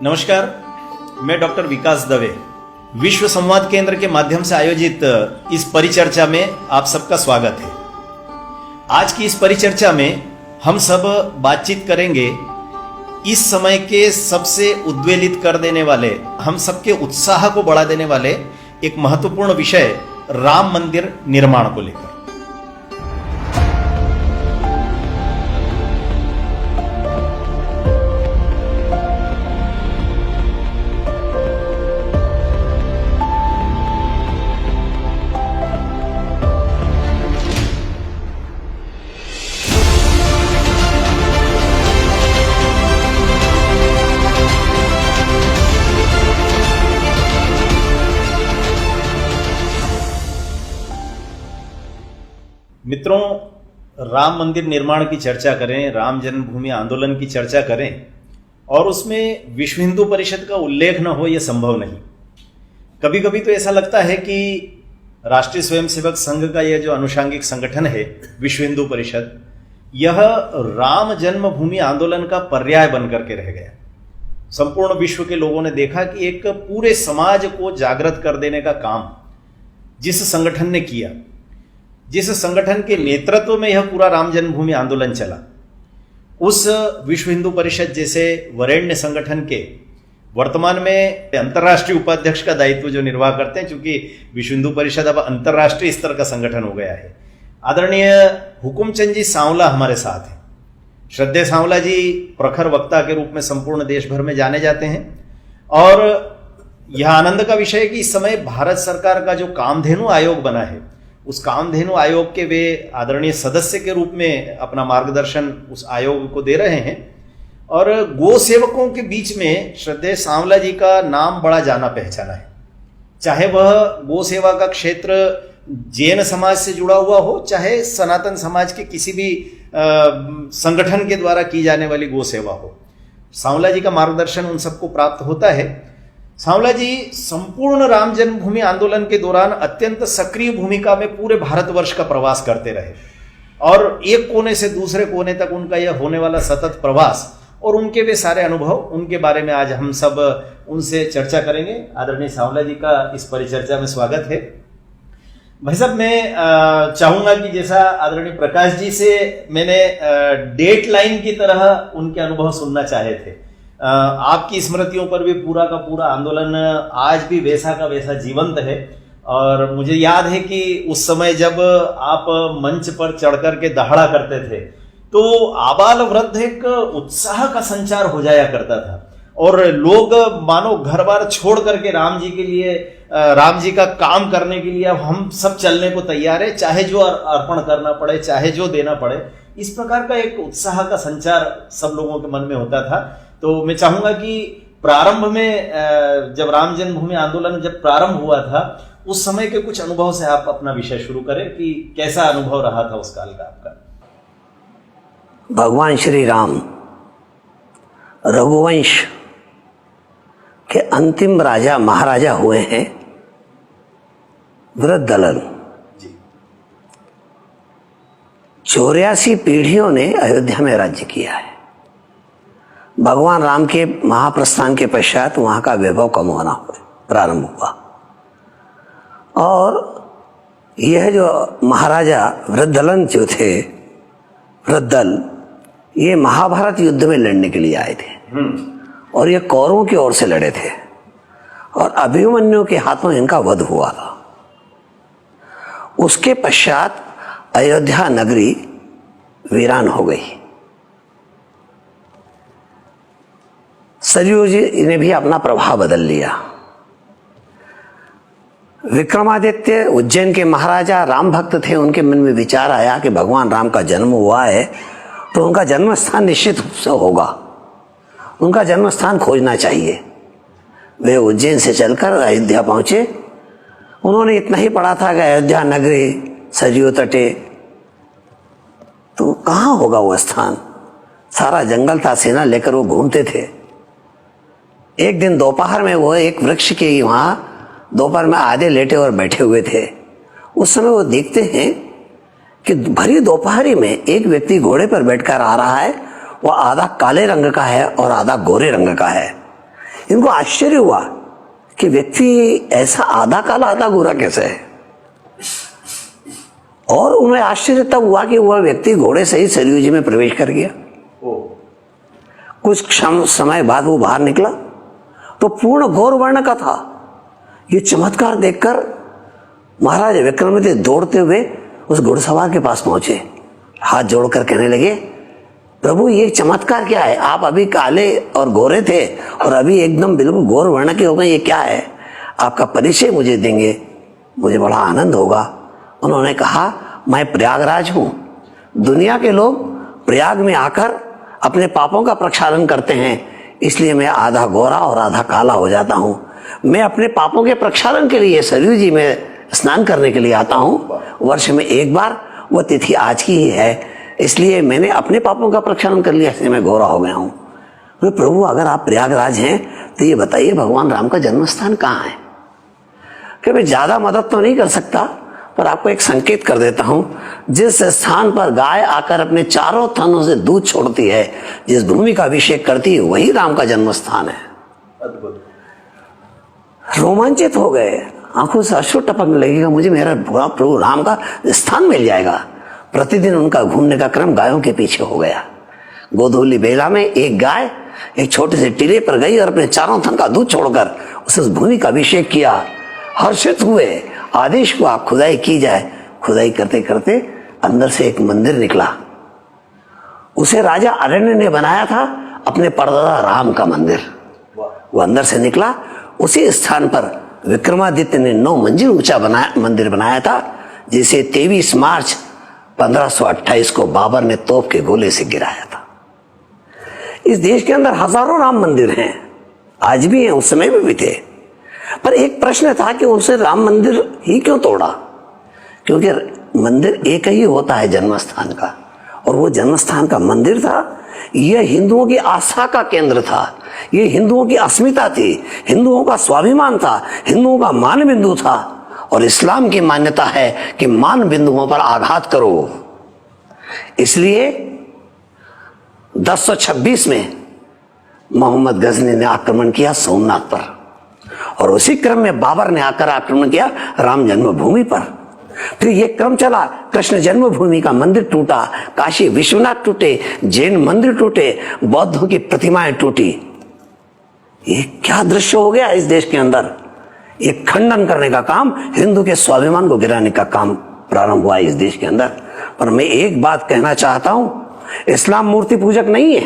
नमस्कार, मैं डॉक्टर विकास दवे विश्व संवाद केंद्र के माध्यम से आयोजित इस परिचर्चा में आप सबका स्वागत है। आज की इस परिचर्चा में हम सब बातचीत करेंगे इस समय के सबसे उद्वेलित कर देने वाले, हम सबके उत्साह को बढ़ा देने वाले एक महत्वपूर्ण विषय राम मंदिर निर्माण को लेकर। मित्रों, राम मंदिर निर्माण की चर्चा करें, राम जन्मभूमि आंदोलन की चर्चा करें और उसमें विश्व हिंदू परिषद का उल्लेख न हो, यह संभव नहीं। कभी कभी तो ऐसा लगता है कि राष्ट्रीय स्वयंसेवक संघ का यह जो अनुषांगिक संगठन है विश्व हिंदू परिषद, यह राम जन्मभूमि आंदोलन का पर्याय बन करके रह गया। संपूर्ण विश्व के लोगों ने देखा कि एक पूरे समाज को जागृत कर देने का काम जिस संगठन ने किया, जिस संगठन के नेतृत्व में यह पूरा राम जन्मभूमि आंदोलन चला, उस विश्व हिंदू परिषद जैसे वरेण्य संगठन के वर्तमान में अंतर्राष्ट्रीय उपाध्यक्ष का दायित्व जो निर्वाह करते हैं, क्योंकि विश्व हिंदू परिषद अब अंतर्राष्ट्रीय स्तर का संगठन हो गया है, आदरणीय हुकुमचंद जी सांवला हमारे साथ हैं। श्रद्धेय सांवला जी प्रखर वक्ता के रूप में संपूर्ण देश भर में जाने जाते हैं और यह आनंद का विषय है कि इस समय भारत सरकार का जो कामधेनु आयोग बना है, उस कामधेनु आयोग के वे आदरणीय सदस्य के रूप में अपना मार्गदर्शन उस आयोग को दे रहे हैं। और गो सेवकों के बीच में श्रद्धेय सांवला जी का नाम बड़ा जाना पहचाना है, चाहे वह गो सेवा का क्षेत्र जैन समाज से जुड़ा हुआ हो, चाहे सनातन समाज के किसी भी संगठन के द्वारा की जाने वाली गो सेवा हो। सांवला जी का मार्गदर्शन उन सबको प्राप्त होता है। सांवला जी संपूर्ण राम जन्मभूमि आंदोलन के दौरान अत्यंत सक्रिय भूमिका में पूरे भारतवर्ष का प्रवास करते रहे और एक कोने से दूसरे कोने तक उनका यह होने वाला सतत प्रवास और उनके वे सारे अनुभव, उनके बारे में आज हम सब उनसे चर्चा करेंगे। आदरणीय सांवला जी का इस परिचर्चा में स्वागत है। भाई साहब, मैं चाहूंगा कि जैसा आदरणीय प्रकाश जी से मैंने डेट लाइन की तरह उनके अनुभव सुनना चाहे थे, आपकी स्मृतियों पर भी पूरा का पूरा आंदोलन आज भी वैसा का वैसा जीवंत है। और मुझे याद है कि उस समय जब आप मंच पर चढ़कर के दहाड़ा करते थे तो आबाल वृद्ध एक उत्साह का संचार हो जाया करता था और लोग मानो घर बार छोड़ करके राम जी के लिए, राम जी का काम करने के लिए अब हम सब चलने को तैयार है, चाहे जो अर्पण करना पड़े, चाहे जो देना पड़े। इस प्रकार का एक उत्साह का संचार सब लोगों के मन में होता था। तो मैं चाहूंगा कि प्रारंभ में जब राम जन्मभूमि आंदोलन जब प्रारंभ हुआ था, उस समय के कुछ अनुभव से आप अपना विषय शुरू करें कि कैसा अनुभव रहा था उस काल का आपका। भगवान श्री राम रघुवंश के अंतिम राजा महाराजा हुए हैं वृद्धदलन। 84 पीढ़ियों ने अयोध्या में राज्य किया है। भगवान राम के महाप्रस्थान के पश्चात वहां का वैभव कम होना प्रारंभ हुआ और यह जो महाराजा वृद्धदलन जो थे, वृद्धदल, ये महाभारत युद्ध में लड़ने के लिए आए थे और ये कौरवों की ओर से लड़े थे और अभिमन्यु के हाथों इनका वध हुआ था। उसके पश्चात अयोध्या नगरी वीरान हो गई। सरयू जी ने भी अपना प्रभाव बदल लिया। विक्रमादित्य उज्जैन के महाराजा राम भक्त थे, उनके मन में विचार आया कि भगवान राम का जन्म हुआ है तो उनका जन्म स्थान निश्चित रूप से होगा, उनका जन्म स्थान खोजना चाहिए। वे उज्जैन से चलकर अयोध्या पहुंचे। उन्होंने इतना ही पढ़ा था कि अयोध्या नगरी सरयू तटे, तो कहाँ होगा वो स्थान? सारा जंगल था, सेना लेकर वो घूमते थे। एक दिन दोपहर में वो एक वृक्ष के वहां दोपहर में आधे लेटे और बैठे हुए थे। उस समय वो देखते हैं कि भरी दोपहरी में एक व्यक्ति घोड़े पर बैठकर आ रहा है। वह आधा काले रंग का है और आधा गोरे रंग का है। इनको आश्चर्य हुआ कि व्यक्ति ऐसा आधा काला आधा गोरा कैसे है। और उन्हें आश्चर्य तब हुआ कि वह व्यक्ति घोड़े से ही सरयू जी में प्रवेश कर गया। कुछ समय बाद वो बाहर निकला तो पूर्ण गौर वर्ण का था। ये चमत्कार देखकर महाराज विक्रमादित्य दौड़ते हुए उस घुड़सवार के पास पहुंचे, हाथ जोड़कर कहने लगे, प्रभु ये चमत्कार क्या है? आप अभी काले और गोरे थे और अभी एकदम बिल्कुल गौर वर्ण के हो गए, ये क्या है? आपका परिचय मुझे देंगे, मुझे बड़ा आनंद होगा। उन्होंने कहा, मैं प्रयागराज हूं। दुनिया के लोग प्रयाग में आकर अपने पापों का प्रक्षालन करते हैं, इसलिए मैं आधा गोरा और आधा काला हो जाता हूं। मैं अपने पापों के प्रक्षालन के लिए सरयू जी में स्नान करने के लिए आता हूं। वर्ष में एक बार, वह तिथि आज की ही है, इसलिए मैंने अपने पापों का प्रक्षालन कर लिया, इसलिए मैं गोरा हो गया हूं। तो प्रभु अगर आप प्रयागराज हैं तो ये बताइए भगवान राम का जन्म स्थान कहाँ है? कि मैं ज्यादा मदद तो नहीं कर सकता, पर आपको एक संकेत कर देता हूं। जिस स्थान पर गाय आकर अपने चारों थनों से दूध छोड़ती है, जिस भूमि का अभिषेक करती है, वही राम का जन्म स्थान है। अद्भुत। रोमांचित हो गए, आंखों से अश्रु टपकने लगेगा, मुझे मेरा प्रभु राम का स्थान मिल जाएगा। प्रतिदिन उनका घूमने का क्रम गायों के पीछे हो गया। गोधूली बेला में एक गाय एक छोटे से टीले पर गई और अपने चारों थन का दूध छोड़कर उस भूमि का अभिषेक किया। हर्षित हुए, आदेश हुआ खुदाई की जाए। खुदाई करते करते अंदर से एक मंदिर निकला। उसे राजा अरण्य ने बनाया था, अपने परदादा राम का मंदिर। वो अंदर से निकला। उसी स्थान पर विक्रमादित्य ने 9 मंजिल ऊंचा मंदिर बनाया था, जिसे 23 मार्च 1528 को बाबर ने तोप के गोले से गिराया था। इस देश के अंदर हजारों राम मंदिर हैं, आज भी हैं, उस समय में भी थे। पर एक प्रश्न था कि उसे राम मंदिर ही क्यों तोड़ा? क्योंकि मंदिर एक ही होता है जन्म स्थान का, और वो जन्म स्थान का मंदिर था। यह हिंदुओं की आस्था का केंद्र था, ये हिंदुओं की अस्मिता थी, हिंदुओं का स्वाभिमान था, हिंदुओं का मान बिंदु था। और इस्लाम की मान्यता है कि मान बिंदुओं पर आघात करो। इसलिए 1026 में मोहम्मद गजनी ने आक्रमण किया सोमनाथ पर, और उसी क्रम में बाबर ने आकर आक्रमण किया राम जन्मभूमि पर। फिर यह क्रम चला, कृष्ण जन्मभूमि का मंदिर टूटा, काशी विश्वनाथ टूटे, जैन मंदिर टूटे, बौद्धों की प्रतिमाएं टूटी। ये क्या दृश्य हो गया इस देश के अंदर? एक खंडन करने का काम, हिंदू के स्वाभिमान को गिराने का काम प्रारंभ हुआ इस देश के अंदर। पर मैं एक बात कहना चाहता हूं, इस्लाम मूर्ति पूजक नहीं है,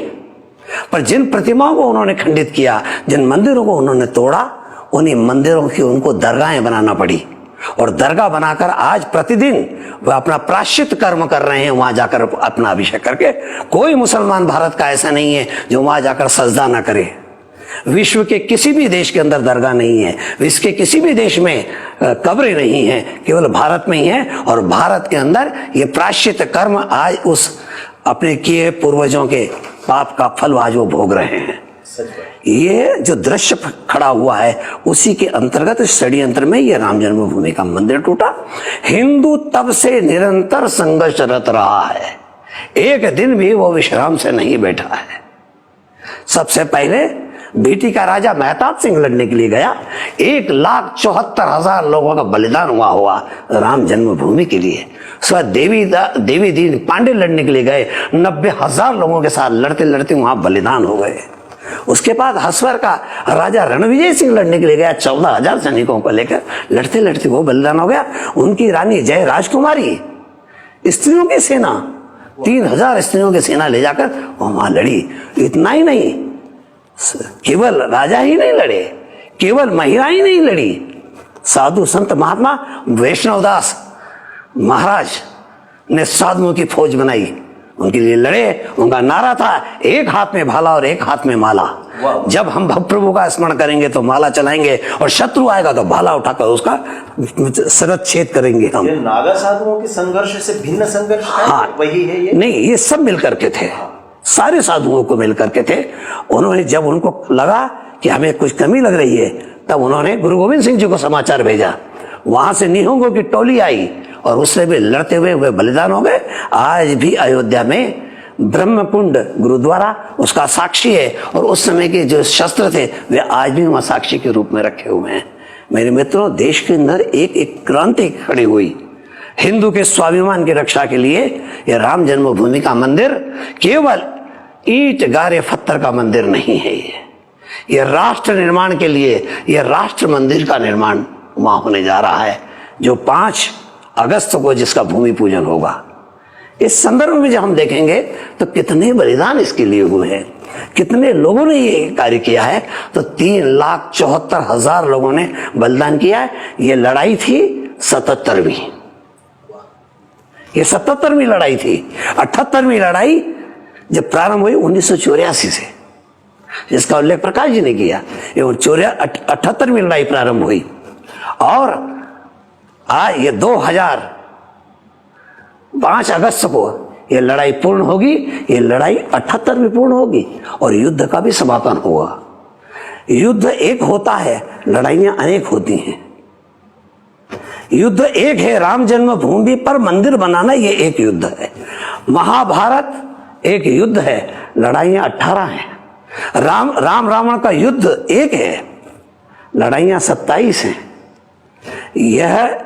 पर जिन प्रतिमाओं को उन्होंने खंडित किया, जिन मंदिरों को उन्होंने तोड़ा, उन्हीं मंदिरों की उनको दरगाहें बनाना पड़ी। और दरगाह बनाकर आज प्रतिदिन वह अपना प्रायश्चित कर्म कर रहे हैं, वहां जाकर अपना अभिषेक करके। कोई मुसलमान भारत का ऐसा नहीं है जो वहां जाकर सजदा ना करे। विश्व के किसी भी देश के अंदर दरगाह नहीं है, विश्व के किसी भी देश में कब्रें नहीं है, केवल भारत में ही है। और भारत के अंदर ये प्रायश्चित कर्म आज उस अपने किए पूर्वजों के पाप का फल आज वो भोग रहे हैं। ये जो दृश्य खड़ा हुआ है, उसी के अंतर्गत षड्यंत्र में ये राम जन्मभूमि का मंदिर टूटा। हिंदू तब से निरंतर संघर्षरत रहा है, एक दिन भी वो विश्राम से नहीं बैठा है। सबसे पहले बेटी का राजा मेहताब सिंह लड़ने के लिए गया, 1,74,000 लोगों का बलिदान हुआ राम जन्मभूमि के लिए। स्वयं देवी दीन पांडे लड़ने के लिए गए, 90,000 लोगों के साथ लड़ते लड़ते वहां बलिदान हो गए। उसके बाद हसवर का राजा रणविजय सिंह लड़ने के लिए गया, 14,000 सैनिकों को लेकर, लड़ते लड़ते वो बलिदान हो गया। उनकी रानी जय राजकुमारी, स्त्रियों की सेना, 3,000 स्त्रियों की सेना ले जाकर वहां लड़ी। इतना ही नहीं, केवल राजा ही नहीं लड़े, केवल महिला ही नहीं लड़ी, साधु संत महात्मा वैष्णवदास महाराज ने साधुओं की फौज बनाई, उनके लिए लड़े। उनका नारा था, एक हाथ में भाला और एक हाथ में माला। जब हम भक्त प्रभु का स्मरण करेंगे तो माला चलाएंगे, और शत्रु आएगा तो भाला उठाकर उसका सरत छेद करेंगे हम। नागा साधुओं के संघर्ष से भिन्न संघर्ष हाँ, वही है ये? नहीं, ये सब मिलकर के थे, सारे साधुओं को मिलकर के थे। उन्होंने जब उनको लगा कि हमें कुछ कमी लग रही है, तब उन्होंने गुरु गोविंद सिंह जी को समाचार भेजा। वहां से निहंगों की टोली आई और उससे भी लड़ते हुए वे बलिदान हो गए। आज भी अयोध्या में ब्रह्मकुंड गुरुद्वारा उसका साक्षी है, और उस समय के जो शस्त्र थे वे आज भी वहां साक्षी के रूप में रखे हुए हैं। मेरे मित्रों, देश के अंदर एक एक क्रांति खड़ी हुई हिंदू के स्वाभिमान की रक्षा के लिए। यह राम जन्मभूमि का मंदिर केवल ईंट गारे पत्थर का मंदिर नहीं है, यह राष्ट्र निर्माण के लिए यह राष्ट्र मंदिर का निर्माण वहां होने जा रहा है, जो 5 अगस्त को जिसका भूमि पूजन होगा। इस संदर्भ में जब हम देखेंगे तो कितने बलिदान इसके लिए हुए हैं, कितने लोगों ने ये कार्य किया है, तो 3,74,000 लोगों ने बलिदान किया है। ये लड़ाई थी 77वीं, ये 77वीं लड़ाई थी। 78वीं लड़ाई जब प्रारंभ हुई 1984 से, जिसका उल्लेख प्रकाश जी ने किया, ये 78वीं लड़ाई प्रारंभ हुई, और आज ये 2005 अगस्त को ये लड़ाई पूर्ण होगी। ये लड़ाई 78वीं पूर्ण होगी और युद्ध का भी समापन होगा। युद्ध एक होता है, लड़ाइयां अनेक होती हैं। युद्ध एक है, राम जन्मभूमि पर मंदिर बनाना ये एक युद्ध है। महाभारत एक युद्ध है, लड़ाइयां 18 हैं। राम रावण का युद्ध एक है, लड़ाइयां 27 हैं। यह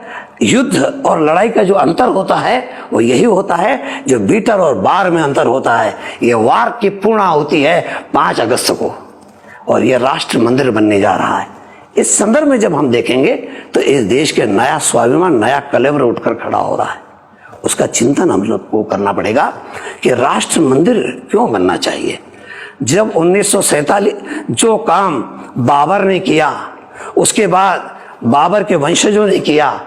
युद्ध और लड़ाई का जो अंतर होता है वो यही होता है जो बीटर और बार में अंतर होता है। यह वार की पूर्णाहुति है 5 अगस्त को, और यह राष्ट्र मंदिर बनने जा रहा है। इस संदर्भ में जब हम देखेंगे तो इस देश के नया स्वाभिमान, नया कलेवर उठकर खड़ा हो रहा है। उसका चिंतन हम लोग को करना पड़ेगा कि राष्ट्र मंदिर क्यों बनना चाहिए। जब 1947 जो काम बाबर ने किया, उसके बाद बाबर के वंशजों ने किया,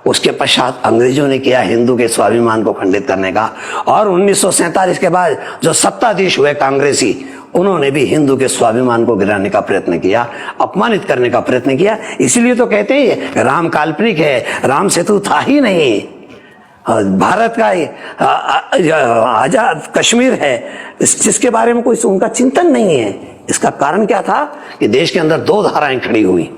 उसके पश्चात अंग्रेजों ने किया हिंदू के स्वाभिमान को खंडित करने का, और 1947 के बाद जो सत्ताधीश हुए कांग्रेसी, उन्होंने भी हिंदू के स्वाभिमान को गिराने का प्रयत्न किया, अपमानित करने का प्रयत्न किया। इसलिए तो कहते हैं राम काल्पनिक है, राम सेतु था ही नहीं, भारत का आजाद कश्मीर है जिसके बारे में कोई उनका चिंतन नहीं है। इसका कारण क्या था कि देश के अंदर 2 धाराएं खड़ी हुई,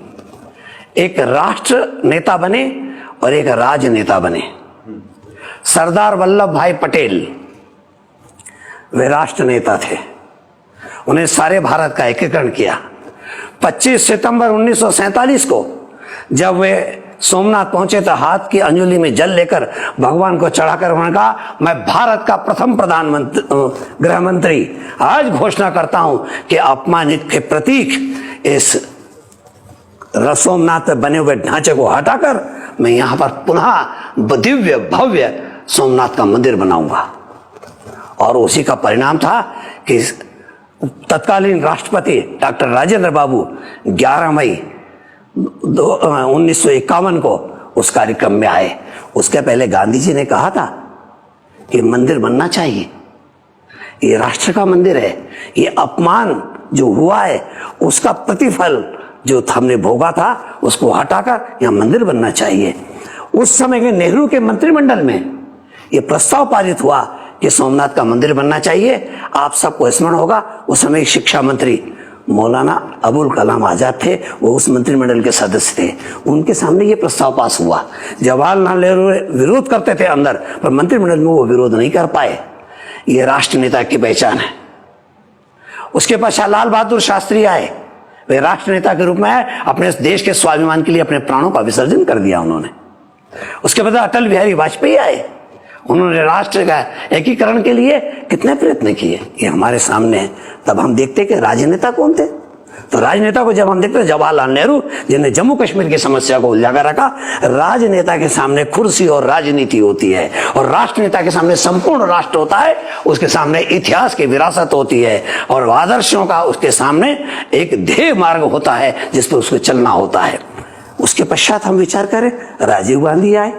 एक राष्ट्र नेता बने और एक राजनेता बने। सरदार वल्लभ भाई पटेल वे राष्ट्र नेता थे, उन्हें सारे भारत का एकीकरण किया। 25 सितंबर 1947 को जब वे सोमनाथ पहुंचे तो हाथ की अंजलि में जल लेकर भगवान को चढ़ाकर उन्होंने कहा, मैं भारत का प्रथम प्रधानमंत्री गृह मंत्री आज घोषणा करता हूं कि अपमानित के प्रतीक इस सोमनाथ बने हुए ढांचे को हटाकर मैं यहां पर पुनः दिव्य भव्य सोमनाथ का मंदिर बनाऊंगा। और उसी का परिणाम था कि तत्कालीन राष्ट्रपति डॉक्टर राजेंद्र बाबू 11 मई 1951 को उस कार्यक्रम में आए। उसके पहले गांधी जी ने कहा था कि मंदिर बनना चाहिए, ये राष्ट्र का मंदिर है, ये अपमान जो हुआ है उसका प्रतिफल जो हमने भोगा था उसको हटाकर यहां मंदिर बनना चाहिए। उस समय के नेहरू के मंत्रिमंडल में यह प्रस्ताव पारित हुआ कि सोमनाथ का मंदिर बनना चाहिए। आप सबको स्मरण होगा उस समय शिक्षा मंत्री मौलाना अबुल कलाम आजाद थे, वो उस मंत्रिमंडल के सदस्य थे। उनके सामने ये प्रस्ताव पास हुआ। जवाहरलाल नेहरू विरोध करते थे अंदर, पर मंत्रिमंडल में वो विरोध नहीं कर पाए। ये राष्ट्र नेता की पहचान है। उसके पश्चात लाल बहादुर शास्त्री आए, वे राष्ट्र नेता के रूप में आए, अपने देश के स्वाभिमान के लिए अपने प्राणों का विसर्जन कर दिया उन्होंने। उसके बाद अटल बिहारी वाजपेयी आए, उन्होंने राष्ट्र का एकीकरण के लिए कितने प्रयत्न किए, ये हमारे सामने है। तब हम देखते कि राजनेता कौन थे। तो राजनेता को जब हम देखते जवाहरलाल नेहरू जिन्हें जम्मू कश्मीर की समस्या को उजागर रखा। राजनेता के सामने कुर्सी और राजनीति होती है, और राष्ट्र नेता के सामने संपूर्ण राष्ट्र होता है, उसके सामने इतिहास की विरासत होती है, और आदर्शों का उसके सामने एक ध्येय मार्ग होता है जिस पर उसको चलना होता है। उसके पश्चात हम विचार करें, राजीव गांधी आए,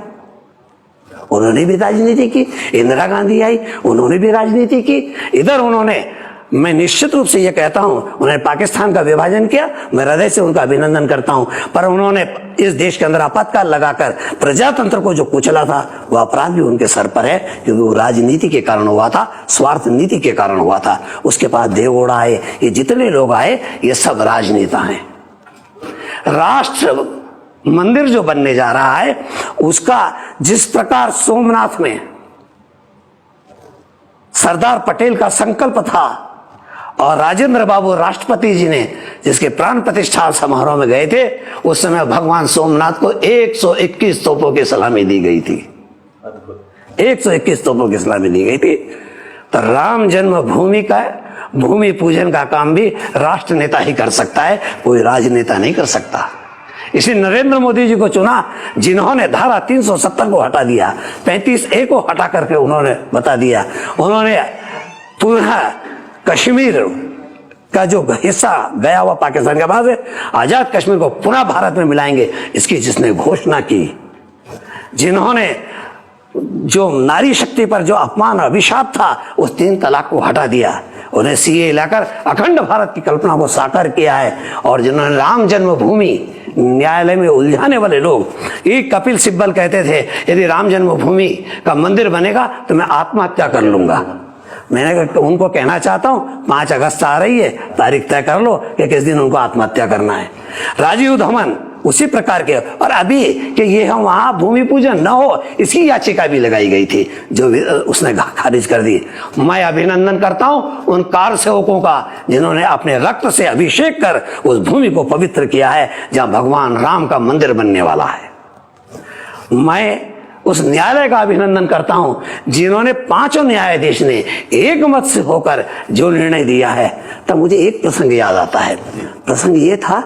उन्होंने भी राजनीति की। इंदिरा गांधी आई, उन्होंने भी राजनीति की। इधर उन्होंने, मैं निश्चित रूप से यह कहता हूं, उन्होंने पाकिस्तान का विभाजन किया, मैं हृदय से उनका अभिनंदन करता हूं, पर उन्होंने इस देश के अंदर आपातकाल लगाकर प्रजातंत्र को जो कुचला था वह अपराध भी उनके सर पर है, क्योंकि वो राजनीति के कारण हुआ था, स्वार्थ नीति के कारण हुआ था। उसके बाद देवगौड़ा आए, ये जितने लोग आए ये सब राजनेता हैं। राष्ट्र मंदिर जो बनने जा रहा है उसका जिस प्रकार सोमनाथ में सरदार पटेल का संकल्प था और राजेंद्र बाबू राष्ट्रपति जी ने जिसके प्राण प्रतिष्ठा समारोह में गए थे, उस समय भगवान सोमनाथ को 121 तोपों की सलामी दी गई थी। 121 तोपों की सलामी दी गई थी। तो राम जन्मभूमि का भूमि पूजन का काम भी राष्ट्र नेता ही कर सकता है, कोई राजनेता नहीं कर सकता। इसी नरेंद्र मोदी जी को चुना जिन्होंने धारा 370 को हटा दिया, 35A को हटा करके उन्होंने बता दिया, उन्होंने पुनः कश्मीर का जो हिस्सा गया हुआ पाकिस्तान के बाद आजाद कश्मीर को पुनः भारत में मिलाएंगे, इसकी जिसने घोषणा की, जिन्होंने जो नारी शक्ति पर जो अपमान और अभिशाप था उस 3 तलाक को हटा दिया, उन्हें सीए लाकर अखंड भारत की कल्पना को साकार किया है, और जिन्होंने राम जन्मभूमि न्यायालय में उलझाने वाले लोग, एक कपिल सिब्बल कहते थे यदि राम जन्मभूमि का मंदिर बनेगा तो मैं आत्महत्या कर लूंगा। मैंने उनको कहना चाहता हूं 5 अगस्त आ रही है, तारीख तय कर लो कि किस दिन उनको आत्महत्या करना है। राजीव धवन उसी प्रकार के, और अभी कि ये हम वहां भूमि पूजन न हो इसकी याचिका भी लगाई गई थी, जो उसने खारिज कर दी। मैं अभिनंदन करता हूं उन कार सेवकों का जिन्होंने अपने रक्त से अभिषेक कर उस भूमि को पवित्र किया है जहां भगवान राम का मंदिर बनने वाला है। मैं उस न्यायालय का अभिनंदन करता हूं जिन्होंने 5 न्यायाधीश ने एक मत से होकर जो निर्णय दिया है। तब मुझे एक प्रसंग याद आता है। प्रसंग ये था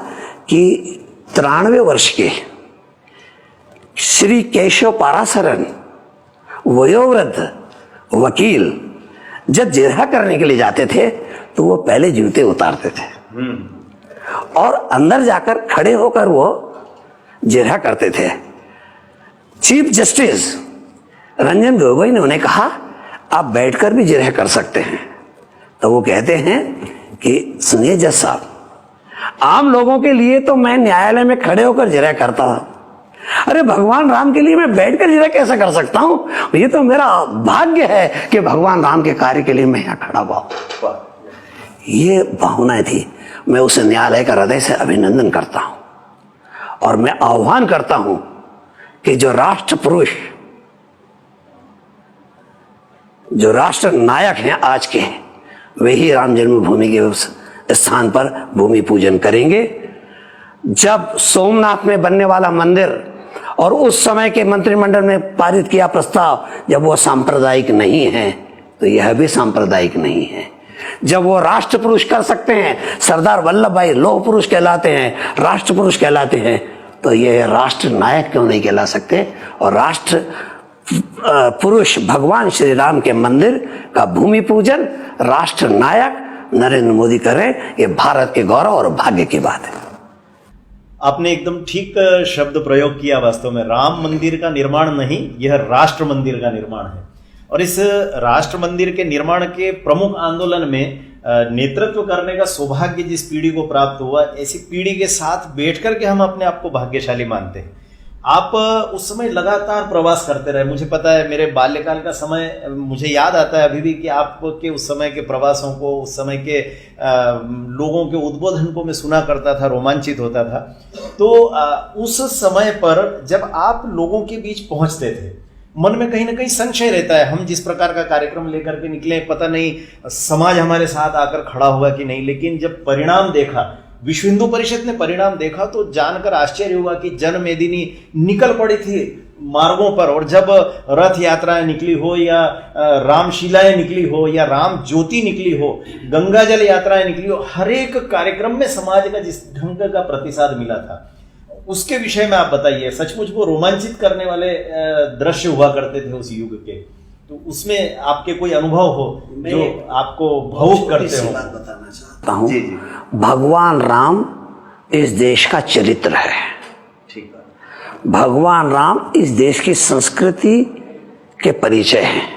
कि 93 वर्ष के श्री केशव पाराशरन वयोवृद्ध वकील जब जिरहा करने के लिए जाते थे तो वो पहले जूते उतारते थे और अंदर जाकर खड़े होकर वो जिरहा करते थे। चीफ जस्टिस रंजन गोगोई ने उन्हें कहा आप बैठकर भी जिरह कर सकते हैं। तो वो कहते हैं कि सुनिए जज साहब, आम लोगों के लिए तो मैं न्यायालय में खड़े होकर जिरह करता हूं, अरे भगवान राम के लिए मैं बैठकर जिरह कैसे कर सकता हूं? ये तो मेरा भाग्य है कि भगवान राम के कार्य के लिए मैं यहाँ खड़ा हुआ। ये भावनाएं थी। मैं उस न्यायालय का हृदय से अभिनंदन करता हूं और मैं आह्वान करता हूं कि जो राष्ट्र पुरुष, जो राष्ट्र नायक हैं आज के, वे ही राम जन्मभूमि के उस स्थान पर भूमि पूजन करेंगे। जब सोमनाथ में बनने वाला मंदिर और उस समय के मंत्रिमंडल में पारित किया प्रस्ताव जब वो सांप्रदायिक नहीं है तो यह भी सांप्रदायिक नहीं है। जब वो राष्ट्र पुरुष कर सकते हैं, सरदार वल्लभ भाई लौह पुरुष कहलाते हैं, राष्ट्र पुरुष कहलाते हैं, तो ये राष्ट्र नायक क्यों नहीं कहला सकते? और राष्ट्र पुरुष भगवान श्री राम के मंदिर का भूमि पूजन राष्ट्र नायक नरेंद्र मोदी कर रहे हैं। ये भारत के गौरव और भाग्य की बात है। आपने एकदम ठीक शब्द प्रयोग किया। वास्तव में राम मंदिर का निर्माण नहीं, यह राष्ट्र मंदिर का निर्माण है। और इस राष्ट्र मंदिर के निर्माण के प्रमुख आंदोलन में नेतृत्व करने का सौभाग्य जिस पीढ़ी को प्राप्त हुआ, ऐसी पीढ़ी के साथ बैठकर के हम अपने आप को भाग्यशाली मानते हैं। आप उस समय लगातार प्रवास करते रहे। मुझे पता है, मेरे बाल्यकाल का समय मुझे याद आता है अभी भी कि आपके उस समय के प्रवासों को, उस समय के लोगों के उद्बोधन को मैं सुना करता था, रोमांचित होता था। तो उस समय पर जब आप लोगों के बीच पहुंचते थे, मन में कहीं ना कहीं संशय रहता है, हम जिस प्रकार का कार्यक्रम लेकर के निकले, पता नहीं समाज हमारे साथ आकर खड़ा होगा कि नहीं। लेकिन जब परिणाम देखा, विश्व हिंदू परिषद ने परिणाम देखा, तो जानकर आश्चर्य हुआ कि जनमेदिनी निकल पड़ी थी मार्गों पर। और जब रथ यात्राएं निकली हो, या रामशिलाएं निकली हो, या राम ज्योति निकली हो, गंगा जल यात्राएं निकली हो, हर एक कार्यक्रम में समाज का जिस ढंग का प्रतिसाद मिला था, उसके विषय में आप बताइए। सचमुच वो रोमांचित करने वाले दृश्य हुआ करते थे उस युग के। तो उसमें आपके कोई अनुभव हो जो आपको भावुक करते हो? बताना चाहता हूँ। भगवान राम इस देश का चरित्र है। ठीक है। भगवान राम इस देश की संस्कृति के परिचय हैं।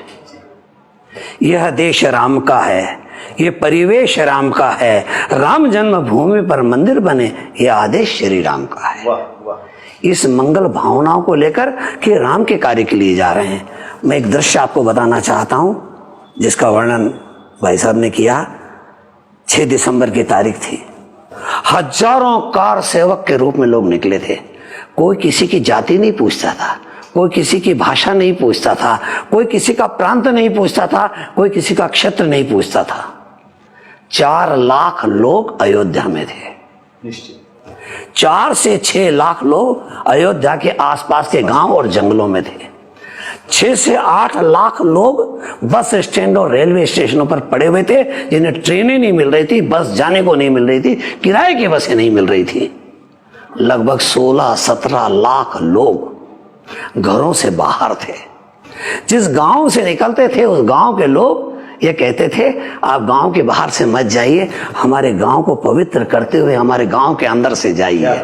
यह देश राम का है, ये परिवेश राम का है। राम जन्मभूमि पर मंदिर बने, यह आदेश श्री राम का है। वाह वाह। इस मंगल भावनाओं को लेकर कि राम के कार्य के लिए जा रहे हैं। मैं एक दृश्य आपको बताना चाहता हूं जिसका वर्णन भाई साहब ने किया। 6 दिसंबर की तारीख थी। हजारों कार सेवक के रूप में लोग निकले थे। कोई किसी की जाति नहीं पूछता था, कोई किसी की भाषा नहीं पूछता था, कोई किसी का प्रांत नहीं पूछता था, कोई किसी का क्षेत्र नहीं पूछता था। 4 लाख लोग अयोध्या में थे। निश्चित 4 से 6 लाख लोग अयोध्या के आसपास के गांव और जंगलों में थे। 6 से 8 लाख लोग बस स्टैंड और रेलवे स्टेशनों पर पड़े हुए थे, जिन्हें ट्रेनें नहीं मिल रही थी, बस जाने को नहीं मिल रही थी, किराए की बसें नहीं मिल रही थी। लगभग 16-17 लाख लोग घरों से बाहर थे। जिस गांव से निकलते थे उस गांव के लोग ये कहते थे, आप गांव के बाहर से मत जाइए, हमारे गांव को पवित्र करते हुए हमारे गांव के अंदर से जाइए।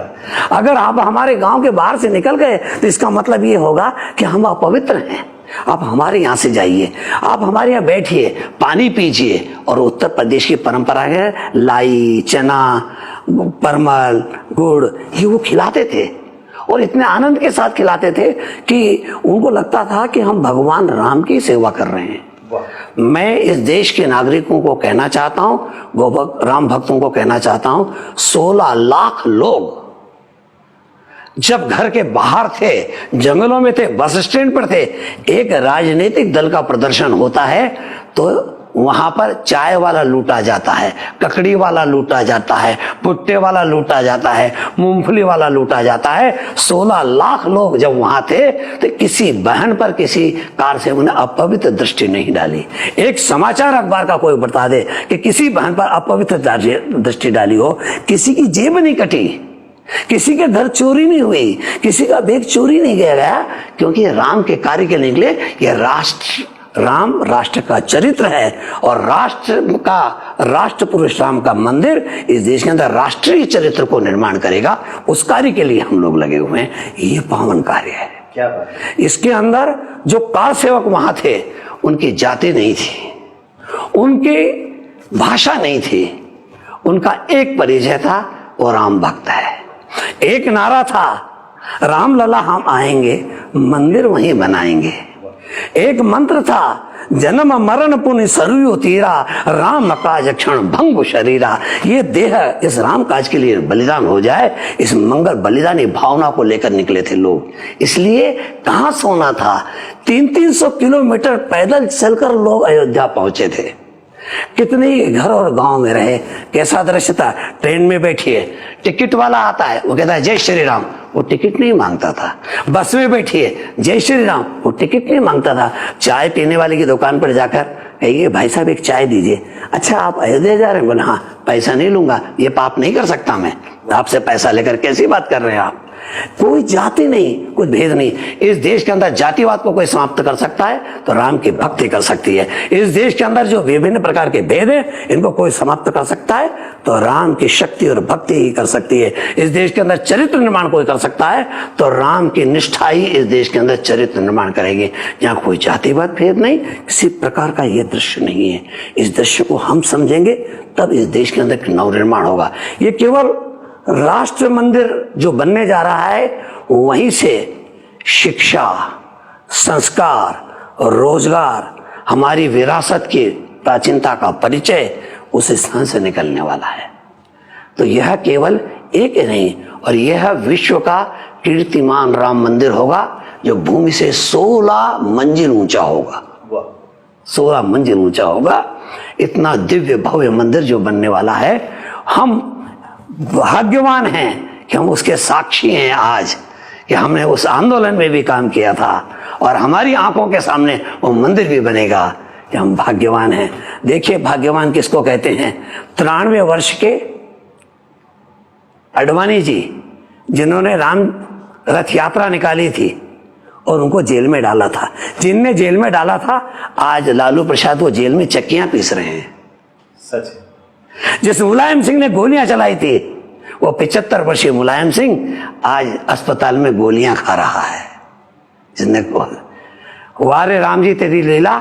अगर आप हमारे गांव के बाहर से निकल गए तो इसका मतलब ये होगा कि हम अपवित्र हैं। आप हमारे यहाँ से जाइए, आप हमारे यहाँ बैठिए, पानी पीजिए। और उत्तर प्रदेश की परंपरा है, लाई, चना, परमल, गुड़, ये वो खिलाते थे और इतने आनंद के साथ खिलाते थे कि उनको लगता था कि हम भगवान राम की सेवा कर रहे हैं। मैं इस देश के नागरिकों को कहना चाहता हूं, राम भक्तों को कहना चाहता हूं, 16 लाख लोग जब घर के बाहर थे, जंगलों में थे, बस स्टैंड पर थे, एक राजनीतिक दल का प्रदर्शन होता है तो वहां पर चाय वाला लूटा जाता है, ककड़ी वाला लूटा जाता है, भुट्टे वाला लूटा जाता है, मूंगफली वाला लूटा जाता है। 16 लाख लोग जब वहां थे तो किसी बहन पर किसी कार से उन्हें अपवित्र दृष्टि नहीं डाली। एक समाचार अखबार का कोई बता दे कि किसी बहन पर अपवित्र दृष्टि डाली हो, किसी की जेब नहीं कटी, किसी के घर चोरी नहीं हुई, किसी का बैग चोरी नहीं गया, क्योंकि राम के कार्य के निकले। ये राम राष्ट्र का चरित्र है और राष्ट्र पुरुष राम का मंदिर इस देश के अंदर राष्ट्रीय चरित्र को निर्माण करेगा। उस कार्य के लिए हम लोग लगे हुए हैं। ये पावन कार्य है। क्या बात है। इसके अंदर जो कार सेवक वहां थे, उनकी जाति नहीं थी, उनकी भाषा नहीं थी, उनका एक परिचय था, वो राम भक्त है। एक नारा था, राम लला हम आएंगे, मंदिर वहीं बनाएंगे। एक मंत्र था, जन्म मरण पुण्य सरयू तीरा, राम काज क्षण भंगु शरीरा। ये देह इस राम काज के लिए बलिदान हो जाए, इस मंगल बलिदानी भावना को लेकर निकले थे लोग। इसलिए कहां सोना था, 300-300 किलोमीटर पैदल चलकर लोग अयोध्या पहुंचे थे। कितने घर और गांव में रहे। कैसा दृश्य था, ट्रेन में बैठिए, टिकट वाला आता है, वो कहता है जय श्री राम, वो टिकट नहीं मांगता था। बस में बैठिए, जय श्री राम, वो टिकट नहीं मांगता था। चाय पीने वाले की दुकान पर जाकर कहिए, भाई साहब एक चाय दीजिए। अच्छा आप अयोध्या जा रहे हैं? बोले हाँ, पैसा नहीं लूंगा, ये पाप नहीं कर सकता मैं, आपसे पैसा लेकर कैसी बात कर रहे हैं आप। कोई जाति नहीं, कोई भेद नहीं। इस देश के अंदर जातिवाद को कोई समाप्त कर सकता है तो राम की भक्ति कर सकती है। इस देश के अंदर जो विभिन्न प्रकार के भेद हैं, इनको कोई समाप्त कर सकता है तो राम की शक्ति और भक्ति ही कर सकती है। इस देश के अंदर चरित्र निर्माण कोई कर सकता है तो राम की निष्ठा ही इस देश के अंदर चरित्र निर्माण करेगी। यहाँ कोई जातिवाद भेद नहीं, किसी प्रकार का यह दृश्य नहीं है। इस दृश्य को हम समझेंगे तब इस देश के अंदर नवनिर्माण होगा। ये केवल राष्ट्र मंदिर जो बनने जा रहा है, वहीं से शिक्षा, संस्कार और रोजगार, हमारी विरासत की प्राचीनता का परिचय उस स्थान से निकलने वाला है। तो यह केवल एक ही नहीं, और यह विश्व का कीर्तिमान राम मंदिर होगा, जो भूमि से 16 मंजिल ऊंचा होगा। 16 मंजिल ऊंचा होगा। इतना दिव्य भव्य मंदिर जो बनने वाला है, हम भाग्यवान हैं कि हम उसके साक्षी हैं आज, कि हमने उस आंदोलन में भी काम किया था और हमारी आंखों के सामने वो मंदिर भी बनेगा। कि हम भाग्यवान हैं। देखिए भाग्यवान किसको कहते हैं। 93 वर्ष के अडवाणी जी, जिन्होंने राम रथ यात्रा निकाली थी और उनको जेल में डाला था, जिनने जेल में डाला था, आज लालू प्रसाद वो जेल में चक्कियां पीस रहे हैं। सच है। जिस मुलायम सिंह ने गोलियां चलाई थी, वो 75 वर्षीय मुलायम सिंह आज अस्पताल में गोलियां खा रहा है। जिसने वारे राम जी तेरी लीला,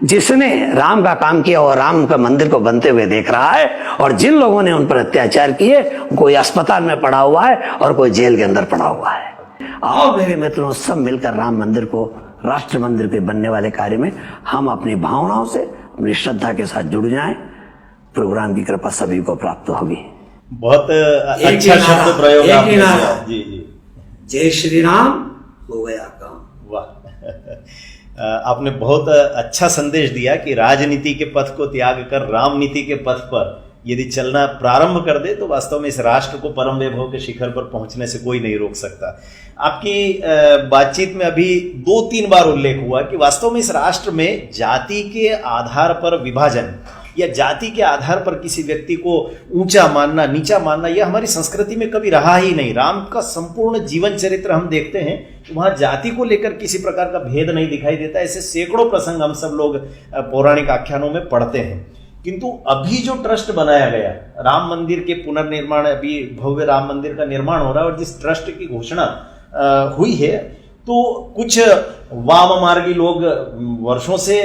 जिसने राम का काम किया और राम का मंदिर को बनते हुए देख रहा है, और जिन लोगों ने उन पर अत्याचार किए, कोई अस्पताल में पड़ा हुआ है और कोई जेल के अंदर पड़ा हुआ है। आओ मेरे मित्रों, सब मिलकर राम मंदिर को राष्ट्र मंदिर के बनने वाले कार्य में हम अपनी भावनाओं से, अपनी श्रद्धा के साथ जुड़ जाएं। प्रोग्राम की कृपा सभी को प्राप्त होगी। बहुत अच्छा शब्द प्रयोग आपने किया। जी जी, जय श्री राम, हो गया काम। आपने बहुत अच्छा संदेश दिया कि राजनीति के पथ को त्याग कर रामनीति के पथ पर यदि चलना प्रारंभ कर दे तो वास्तव में इस राष्ट्र को परम वैभव के शिखर पर पहुंचने से कोई नहीं रोक सकता। आपकी बातचीत में अभी 2-3 बार उल्लेख हुआ कि वास्तव में इस राष्ट्र में जाति के आधार पर विभाजन या जाति के आधार पर किसी व्यक्ति को ऊंचा मानना नीचा मानना यह हमारी संस्कृति में कभी रहा ही नहीं। राम का संपूर्ण जीवन चरित्र हम देखते हैं तो वहां जाति को लेकर किसी प्रकार का भेद नहीं दिखाई देता। ऐसे सैकड़ों प्रसंग हम सब लोग पौराणिक आख्यानों में पढ़ते हैं। किंतु अभी जो ट्रस्ट बनाया गया राम मंदिर के पुनर्निर्माण, अभी भव्य राम मंदिर का निर्माण हो रहा है और जिस ट्रस्ट की घोषणा हुई है तो कुछ वाम मार्गी लोग वर्षों से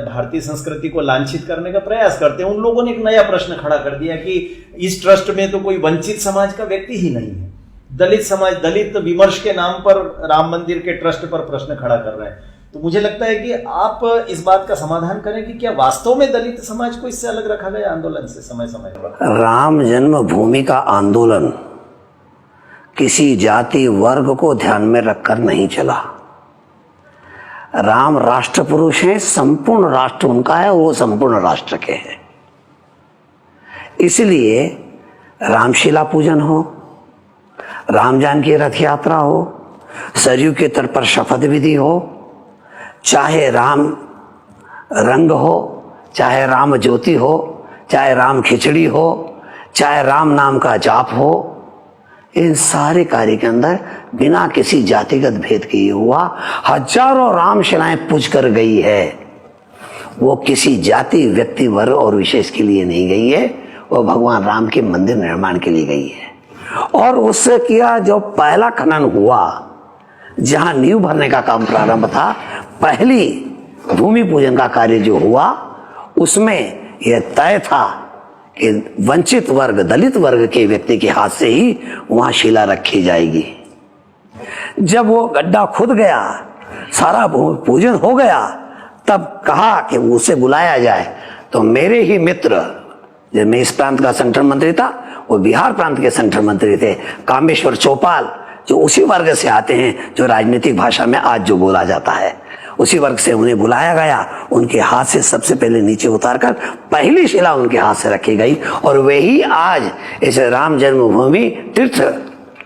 भारतीय संस्कृति को लांछित करने का प्रयास करते हैं। उन लोगों ने एक नया प्रश्न खड़ा कर दिया कि इस ट्रस्ट में तो कोई वंचित समाज का व्यक्ति ही नहीं है। दलित समाज, दलित विमर्श के नाम पर राम मंदिर के ट्रस्ट पर प्रश्न खड़ा कर रहे हैं। तो मुझे लगता है कि आप इस बात का समाधान करें कि क्या वास्तव में दलित समाज को इससे अलग रखा गया आंदोलन से समय समय पर? राम जन्मभूमि का आंदोलन किसी जाति वर्ग को ध्यान में रखकर नहीं चला। राम राष्ट्र पुरुष हैं, संपूर्ण राष्ट्र उनका है, वो संपूर्ण राष्ट्र के हैं। इसलिए रामशिला पूजन हो, राम जानकी रथ यात्रा हो, सरयू के तट पर शपथ विधि हो, चाहे राम रंग हो, चाहे राम ज्योति हो, चाहे राम खिचड़ी हो, चाहे राम नाम का जाप हो, इन सारे कार्य के अंदर बिना किसी जातिगत भेद के ये हुआ। हजारों रामशिलाएं पूज कर गई है, वो किसी जाति व्यक्ति वर्ग और विशेष के लिए नहीं गई है, वो भगवान राम के मंदिर निर्माण के लिए गई है। और उससे किया जो पहला खनन हुआ, जहां नींव भरने का काम प्रारंभ था, पहली भूमि पूजन का कार्य जो हुआ उसमें यह तय था कि वंचित वर्ग, दलित वर्ग के व्यक्ति के हाथ से ही वहां शिला रखी जाएगी। जब वो गड्ढा खुद गया, सारा पूजन हो गया, तब कहा कि उसे बुलाया जाए। तो मेरे ही मित्र, जब मैं इस प्रांत का सेंट्रल मंत्री था, वो बिहार प्रांत के सेंट्रल मंत्री थे, कामेश्वर चौपाल, जो उसी वर्ग से आते हैं जो राजनीतिक भाषा में आज जो बोला जाता है, उसी वर्ग से उन्हें बुलाया गया। उनके हाथ से सबसे पहले नीचे उतारकर पहली शिला उनके हाथ से रखी गई और वही आज इस राम जन्मभूमि तीर्थ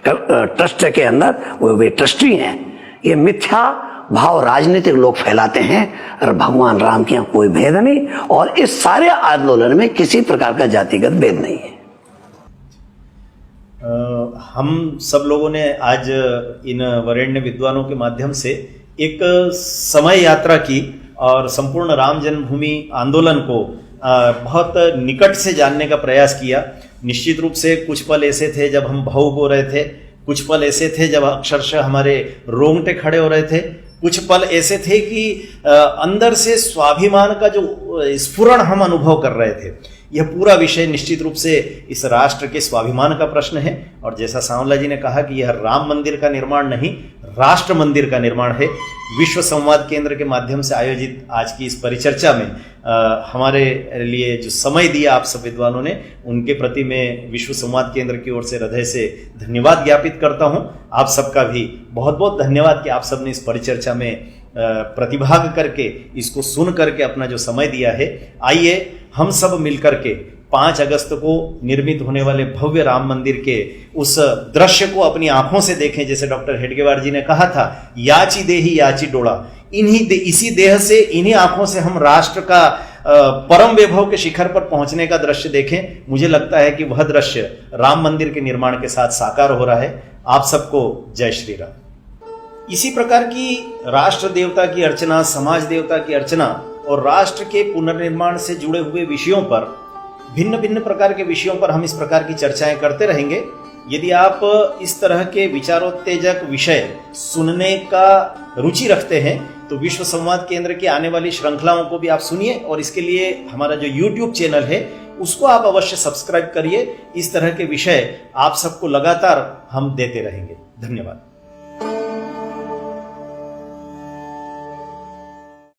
ट्रस्ट के अंदर वे ट्रस्टी हैं। ये मिथ्या भाव राजनीतिक लोग फैलाते हैं और भगवान राम के यहाँ कोई भेद नहीं, और इस सारे आंदोलन में किसी प्रकार का जातिगत भेद नहीं है। हम सब लोगों ने आज इन वरेण्य विद्वानों के माध्यम से एक समय यात्रा की और संपूर्ण राम जन्मभूमि आंदोलन को बहुत निकट से जानने का प्रयास किया। निश्चित रूप से कुछ पल ऐसे थे जब हम भावुक हो रहे थे, कुछ पल ऐसे थे जब अक्षरशः हमारे रोंगटे खड़े हो रहे थे, कुछ पल ऐसे थे कि अंदर से स्वाभिमान का जो स्फुरण हम अनुभव कर रहे थे। यह पूरा विषय निश्चित रूप से इस राष्ट्र के स्वाभिमान का प्रश्न है और जैसा सांवला जी ने कहा कि यह राम मंदिर का निर्माण नहीं, राष्ट्र मंदिर का निर्माण है। विश्व संवाद केंद्र के माध्यम से आयोजित आज की इस परिचर्चा में हमारे लिए जो समय दिया आप सब विद्वानों ने, उनके प्रति मैं विश्व संवाद केंद्र की ओर से हृदय से धन्यवाद ज्ञापित करता हूं। आप सबका भी बहुत बहुत धन्यवाद कि आप सबने इस परिचर्चा में प्रतिभाग करके, इसको सुन करके अपना जो समय दिया है। आइए हम सब मिलकर के 5 अगस्त को निर्मित होने वाले भव्य राम मंदिर के उस दृश्य को अपनी आंखों से देखें। जैसे डॉक्टर हेडगेवार जी ने कहा था, याची देही याची डोला, इसी देह से, इन्हीं आंखों से हम राष्ट्र का परम वैभव के शिखर पर पहुंचने का दृश्य देखें। मुझे लगता है कि वह दृश्य राम मंदिर के निर्माण के साथ साकार हो रहा है। आप सबको जय श्री राम। इसी प्रकार की राष्ट्र देवता की अर्चना, समाज देवता की अर्चना और राष्ट्र के पुनर्निर्माण से जुड़े हुए विषयों पर, भिन्न भिन्न प्रकार के विषयों पर हम इस प्रकार की चर्चाएं करते रहेंगे। यदि आप इस तरह के विचारोत्तेजक विषय सुनने का रुचि रखते हैं तो विश्व संवाद केंद्र की आने वाली श्रृंखलाओं को भी आप सुनिए और इसके लिए हमारा जो YouTube चैनल है उसको आप अवश्य सब्सक्राइब करिए। इस तरह के विषय आप सबको लगातार हम देते रहेंगे। धन्यवाद।